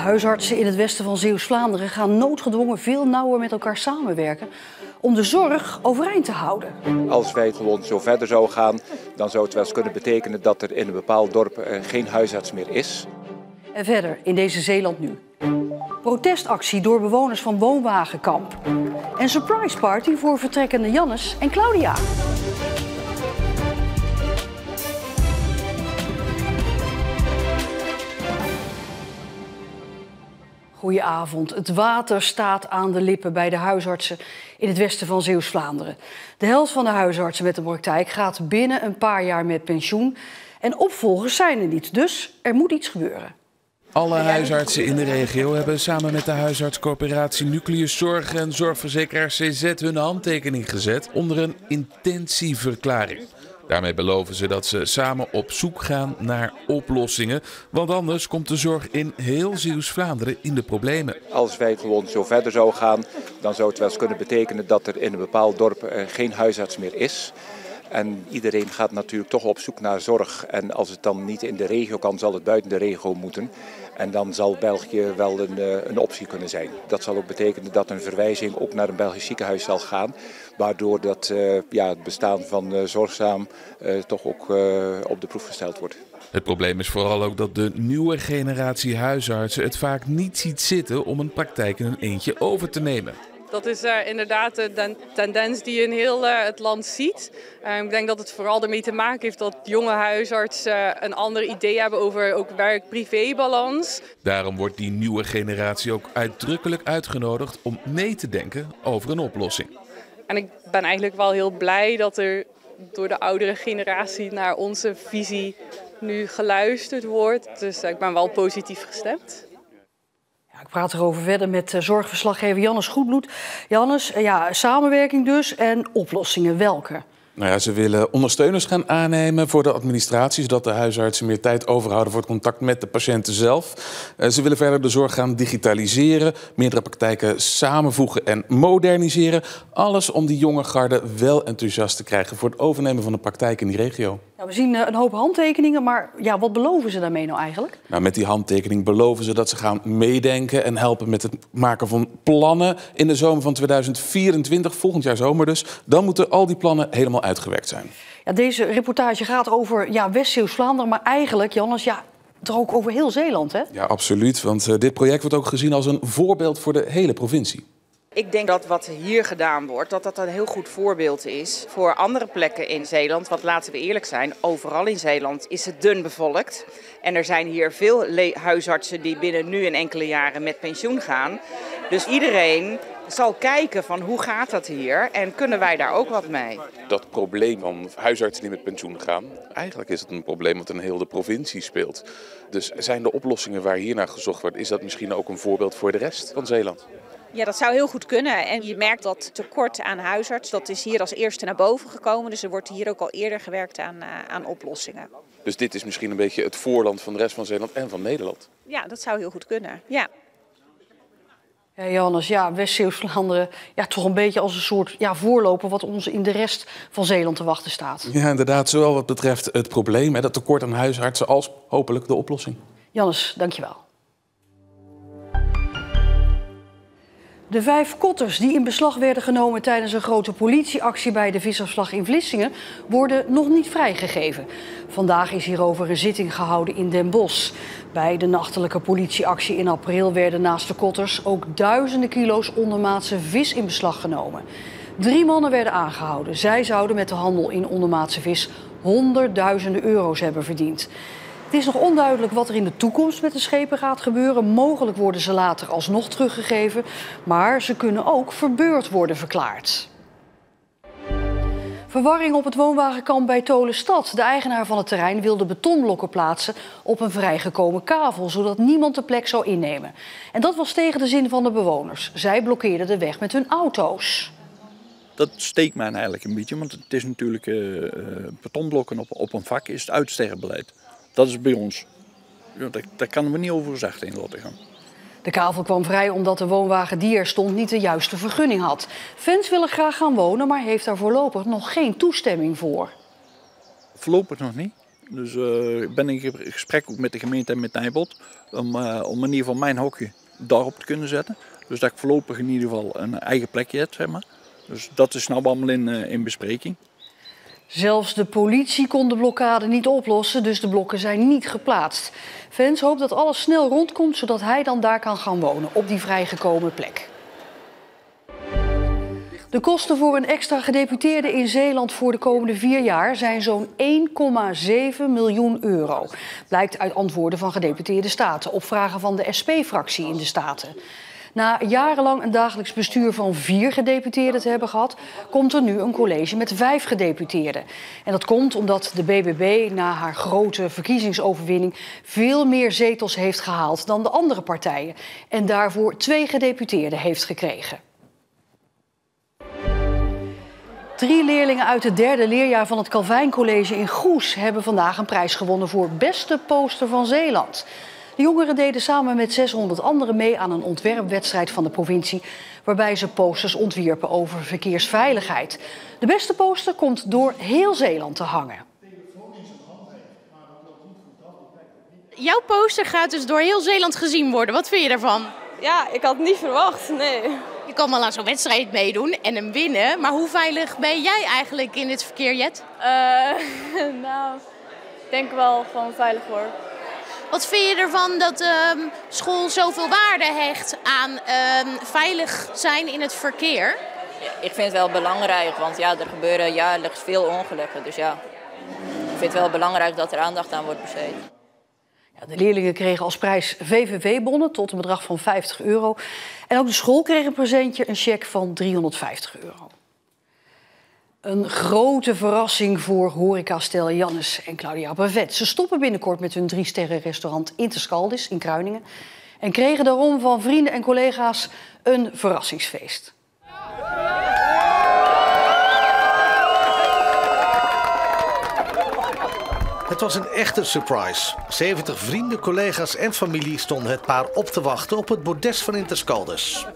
Huisartsen in het westen van Zeeuws-Vlaanderen gaan noodgedwongen veel nauwer met elkaar samenwerken om de zorg overeind te houden. Als wij gewoon zo verder zouden gaan, dan zou het wel eens kunnen betekenen dat er in een bepaald dorp geen huisarts meer is. En verder in deze Zeeland nu. Protestactie door bewoners van woonwagenkamp. En surprise party voor vertrekkende Jannes en Claudia. Goedenavond. Het water staat aan de lippen bij de huisartsen in het westen van Zeeuws-Vlaanderen. De helft van de huisartsen met de praktijk gaat binnen een paar jaar met pensioen. En opvolgers zijn er niet, dus er moet iets gebeuren. Alle huisartsen in de regio hebben samen met de huisartscorporatie Nucleus Zorg en zorgverzekeraar CZ hun handtekening gezet onder een intentieverklaring. Daarmee beloven ze dat ze samen op zoek gaan naar oplossingen. Want anders komt de zorg in heel Zeeuws-Vlaanderen in de problemen. Als wij gewoon zo verder zouden gaan, dan zou het wel eens kunnen betekenen dat er in een bepaald dorp geen huisarts meer is. En iedereen gaat natuurlijk toch op zoek naar zorg. En als het dan niet in de regio kan, zal het buiten de regio moeten. En dan zal België wel een optie kunnen zijn. Dat zal ook betekenen dat een verwijzing ook naar een Belgisch ziekenhuis zal gaan. Waardoor dat, het bestaan van Zorgzaam toch ook op de proef gesteld wordt. Het probleem is vooral ook dat de nieuwe generatie huisartsen het vaak niet ziet zitten om een praktijk in een eentje over te nemen. Dat is inderdaad de tendens die je in heel het land ziet. Ik denk dat het vooral ermee te maken heeft dat jonge huisartsen een ander idee hebben over ook werk-privé-balans. Daarom wordt die nieuwe generatie ook uitdrukkelijk uitgenodigd om mee te denken over een oplossing. En ik ben eigenlijk wel heel blij dat er door de oudere generatie naar onze visie nu geluisterd wordt. Dus ik ben wel positief gestemd. Ik praat erover verder met zorgverslaggever Jannes Goedbloed. Jannes, samenwerking dus en oplossingen. Welke? Nou ja, ze willen ondersteuners gaan aannemen voor de administratie, zodat de huisartsen meer tijd overhouden voor het contact met de patiënten zelf. Ze willen verder de zorg gaan digitaliseren, meerdere praktijken samenvoegen en moderniseren. Alles om die jonge garde wel enthousiast te krijgen voor het overnemen van de praktijk in die regio. Ja, we zien een hoop handtekeningen, maar wat beloven ze daarmee nou eigenlijk? Nou, met die handtekening beloven ze dat ze gaan meedenken en helpen met het maken van plannen in de zomer van 2024, volgend jaar zomer dus. Dan moeten al die plannen helemaal uitgewerkt zijn. Ja, deze reportage gaat over West-Zeeuws-Vlaanderen, maar eigenlijk, Jannes, toch ook over heel Zeeland, hè? Ja, absoluut, want dit project wordt ook gezien als een voorbeeld voor de hele provincie. Ik denk dat wat hier gedaan wordt, dat een heel goed voorbeeld is voor andere plekken in Zeeland. Want laten we eerlijk zijn, overal in Zeeland is het dun bevolkt. En er zijn hier veel huisartsen die binnen nu en enkele jaren met pensioen gaan. Dus iedereen zal kijken van hoe gaat dat hier en kunnen wij daar ook wat mee. Dat probleem van huisartsen die met pensioen gaan, eigenlijk is het een probleem wat in heel de provincie speelt. Dus zijn de oplossingen waar hier naar gezocht wordt, is dat misschien ook een voorbeeld voor de rest van Zeeland? Ja, dat zou heel goed kunnen. En je merkt dat tekort aan huisarts, dat is hier als eerste naar boven gekomen. Dus er wordt hier ook al eerder gewerkt aan oplossingen. Dus dit is misschien een beetje het voorland van de rest van Zeeland en van Nederland? Ja, dat zou heel goed kunnen, ja. Ja, Jannes, West-Zeeuws-Vlaanderen toch een beetje als een soort voorloper wat ons in de rest van Zeeland te wachten staat. Ja, inderdaad, zowel wat betreft het probleem, dat tekort aan huisartsen, als hopelijk de oplossing. Jannes, dankjewel. De 5 kotters die in beslag werden genomen tijdens een grote politieactie bij de visafslag in Vlissingen worden nog niet vrijgegeven. Vandaag is hierover een zitting gehouden in Den Bosch. Bij de nachtelijke politieactie in april werden naast de kotters ook duizenden kilo's ondermaatse vis in beslag genomen. 3 mannen werden aangehouden. Zij zouden met de handel in ondermaatse vis honderdduizenden euro's hebben verdiend. Het is nog onduidelijk wat er in de toekomst met de schepen gaat gebeuren. Mogelijk worden ze later alsnog teruggegeven, maar ze kunnen ook verbeurd worden verklaard. Verwarring op het woonwagenkamp bij Tolenstad. De eigenaar van het terrein wilde betonblokken plaatsen op een vrijgekomen kavel, zodat niemand de plek zou innemen. En dat was tegen de zin van de bewoners. Zij blokkeerden de weg met hun auto's. Dat steekt mij eigenlijk een beetje, want het is natuurlijk betonblokken op een vak is het uitsterrenbeleid. Dat is bij ons. Daar kan we niet over zacht in laten gaan. De kavel kwam vrij omdat de woonwagen die er stond niet de juiste vergunning had. Fans willen graag gaan wonen, maar heeft daar voorlopig nog geen toestemming voor. Voorlopig nog niet. Dus ik ben in gesprek ook met de gemeente en met Nijbold om in ieder geval mijn hokje daarop te kunnen zetten. Dus dat ik voorlopig in ieder geval een eigen plekje heb, zeg maar. Dus dat is nou allemaal in bespreking. Zelfs de politie kon de blokkade niet oplossen, dus de blokken zijn niet geplaatst. Vens hoopt dat alles snel rondkomt, zodat hij dan daar kan gaan wonen, op die vrijgekomen plek. De kosten voor een extra gedeputeerde in Zeeland voor de komende 4 jaar zijn zo'n 1,7 miljoen euro. Blijkt uit antwoorden van gedeputeerde staten op vragen van de SP-fractie in de Staten. Na jarenlang een dagelijks bestuur van 4 gedeputeerden te hebben gehad, komt er nu een college met 5 gedeputeerden. En dat komt omdat de BBB na haar grote verkiezingsoverwinning veel meer zetels heeft gehaald dan de andere partijen. En daarvoor 2 gedeputeerden heeft gekregen. 3 leerlingen uit het 3e leerjaar van het Calvijn College in Goes hebben vandaag een prijs gewonnen voor beste poster van Zeeland. De jongeren deden samen met 600 anderen mee aan een ontwerpwedstrijd van de provincie, waarbij ze posters ontwierpen over verkeersveiligheid. De beste poster komt door heel Zeeland te hangen. Jouw poster gaat dus door heel Zeeland gezien worden. Wat vind je daarvan? Ja, ik had het niet verwacht, nee. Je kan wel aan zo'n wedstrijd meedoen en hem winnen. Maar hoe veilig ben jij eigenlijk in dit verkeer, Jet? Nou, ik denk wel gewoon veilig hoor. Wat vind je ervan dat school zoveel waarde hecht aan veilig zijn in het verkeer? Ja, ik vind het wel belangrijk, want ja, er gebeuren jaarlijks veel ongelukken. Dus ja, ik vind het wel belangrijk dat er aandacht aan wordt besteed. Ja, de leerlingen kregen als prijs VVV-bonnen tot een bedrag van €50. En ook de school kreeg een presentje, een cheque van €350. Een grote verrassing voor horecastel Jannes en Claudia Bavet. Ze stoppen binnenkort met hun 3-sterren restaurant Interscaldis in Kruiningen. En kregen daarom van vrienden en collega's een verrassingsfeest. Het was een echte surprise. 70 vrienden, collega's en familie stonden het paar op te wachten op het bordes van Interscaldis.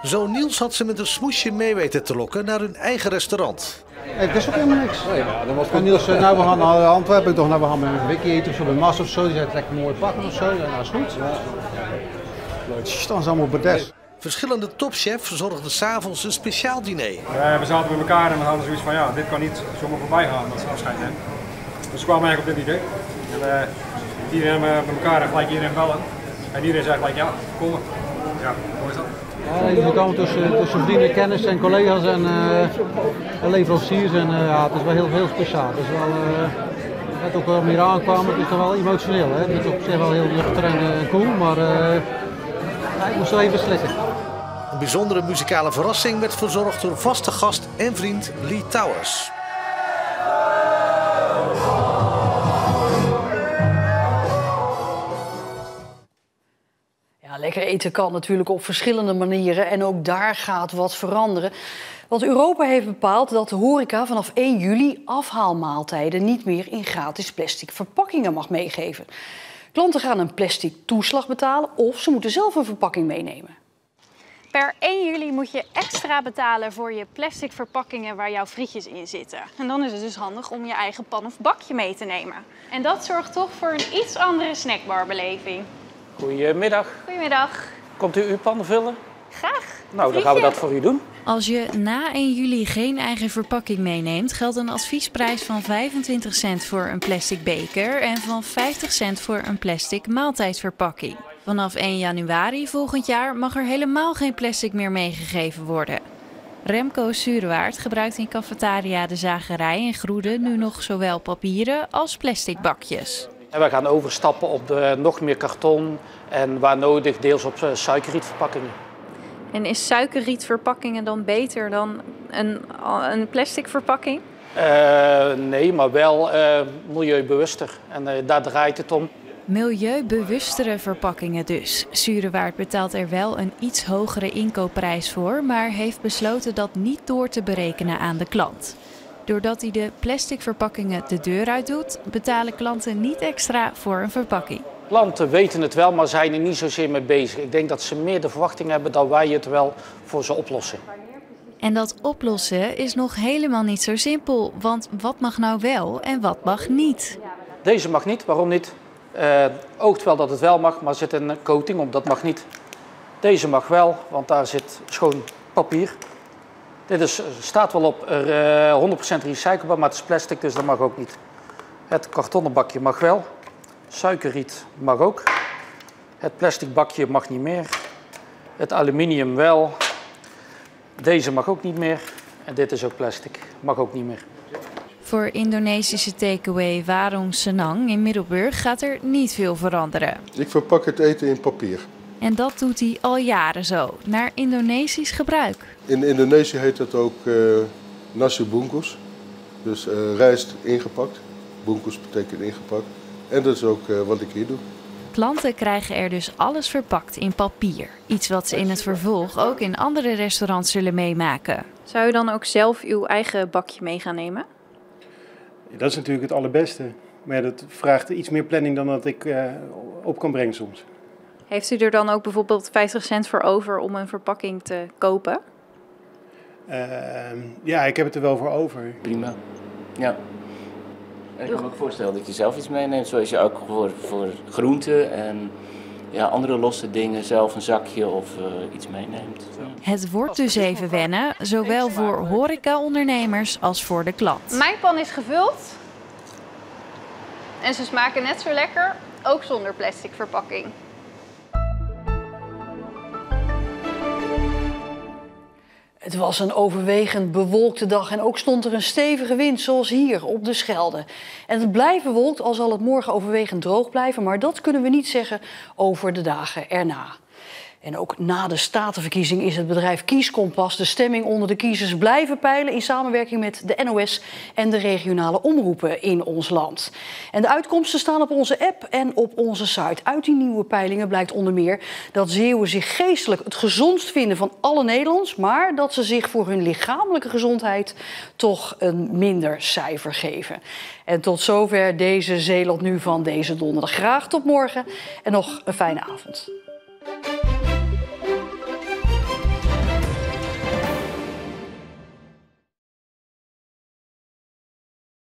Zoon Niels had ze met een smoesje mee weten te lokken naar hun eigen restaurant. Het is ook helemaal niks. Ja, dan was van Niels, nou we gaan naar Antwerpen, toch nou we gaan met een wiki eten of zo, bij Mas of zo. Die zei trek een mooie pakken of zo, ja, dat is goed. Leuk, ze staan allemaal op bordes. Verschillende topchefs verzorgden 's avonds een speciaal diner. We zaten met elkaar en we hadden zoiets van ja, dit kan niet zomaar voorbij gaan, dat ze afscheid nemen. Dus we kwamen eigenlijk op dit idee. En iedereen met elkaar gelijk iedereen bellen. En iedereen zei gelijk ja, kom maar. Ja, hoe is dat? Ja, we komen tussen vrienden, kennis en collega's en leveranciers. En ja, het is wel heel speciaal. Het is wel, net ook wel meer aankwamen, het is toch wel emotioneel. Hè? Het is op zich wel heel nuchter en cool, maar ik moest wel even slikken. Een bijzondere muzikale verrassing werd verzorgd door vaste gast en vriend Lee Towers. Ja, lekker eten kan natuurlijk op verschillende manieren en ook daar gaat wat veranderen. Want Europa heeft bepaald dat de horeca vanaf 1 juli afhaalmaaltijden niet meer in gratis plastic verpakkingen mag meegeven. Klanten gaan een plastic toeslag betalen of ze moeten zelf een verpakking meenemen. Per 1 juli moet je extra betalen voor je plastic verpakkingen waar jouw frietjes in zitten. En dan is het dus handig om je eigen pan of bakje mee te nemen. En dat zorgt toch voor een iets andere snackbarbeleving. Goedemiddag. Goedemiddag. Komt u uw pan vullen? Graag. Nou, dan gaan we dat voor u doen. Als je na 1 juli geen eigen verpakking meeneemt, geldt een adviesprijs van 25 cent voor een plastic beker en van 50 cent voor een plastic maaltijdverpakking. Vanaf 1 januari volgend jaar mag er helemaal geen plastic meer meegegeven worden. Remco Surewaard gebruikt in Cafetaria de Zagerij in Groede nu nog zowel papieren als plastic bakjes. We gaan overstappen op nog meer karton en waar nodig deels op suikerrietverpakkingen. En is suikerrietverpakkingen dan beter dan een plastic verpakking? Nee, maar wel milieubewuster. En daar draait het om. Milieubewustere verpakkingen dus. Surewaard betaalt er wel een iets hogere inkoopprijs voor, maar heeft besloten dat niet door te berekenen aan de klant. Doordat hij de plastic verpakkingen de deur uit doet, betalen klanten niet extra voor een verpakking. Klanten weten het wel, maar zijn er niet zozeer mee bezig. Ik denk dat ze meer de verwachting hebben dat wij het wel voor ze oplossen. En dat oplossen is nog helemaal niet zo simpel, want wat mag nou wel en wat mag niet? Deze mag niet, waarom niet? Oogt wel dat het wel mag, maar er zit een coating op, dat mag niet. Deze mag wel, want daar zit schoon papier. Dit staat wel op 100% recyclebaar, maar het is plastic, dus dat mag ook niet. Het kartonnen bakje mag wel. Suikerriet mag ook. Het plastic bakje mag niet meer. Het aluminium wel. Deze mag ook niet meer. En dit is ook plastic, mag ook niet meer. Voor Indonesische takeaway Warung Senang in Middelburg gaat er niet veel veranderen. Ik verpak het eten in papier. En dat doet hij al jaren zo, naar Indonesisch gebruik. In Indonesië heet dat ook nasi bungkus. Dus rijst ingepakt. Bungkus betekent ingepakt. En dat is ook wat ik hier doe. Klanten krijgen er dus alles verpakt in papier. Iets wat ze in het vervolg ook in andere restaurants zullen meemaken. Zou je dan ook zelf uw eigen bakje mee gaan nemen? Dat is natuurlijk het allerbeste. Maar ja, dat vraagt iets meer planning dan dat ik op kan brengen soms. Heeft u er dan ook bijvoorbeeld 50 cent voor over om een verpakking te kopen? Ja, ik heb het er wel voor over. Prima, ja. En ik kan me ook voorstellen dat je zelf iets meeneemt, zoals je ook voor groenten en ja, andere losse dingen zelf een zakje of iets meeneemt. Ja. Het wordt dus even wennen, zowel voor horeca-ondernemers als voor de klant. Mijn pan is gevuld en ze smaken net zo lekker, ook zonder plastic verpakking. Het was een overwegend bewolkte dag en ook stond er een stevige wind, zoals hier op de Schelde. En het blijft bewolkt, al zal het morgen overwegend droog blijven, maar dat kunnen we niet zeggen over de dagen erna. En ook na de statenverkiezing is het bedrijf Kieskompas de stemming onder de kiezers blijven peilen in samenwerking met de NOS en de regionale omroepen in ons land. En de uitkomsten staan op onze app en op onze site. Uit die nieuwe peilingen blijkt onder meer dat Zeeuwen zich geestelijk het gezondst vinden van alle Nederlands, maar dat ze zich voor hun lichamelijke gezondheid toch een minder cijfer geven. En tot zover deze Zeeland Nu van deze donderdag. Graag tot morgen en nog een fijne avond.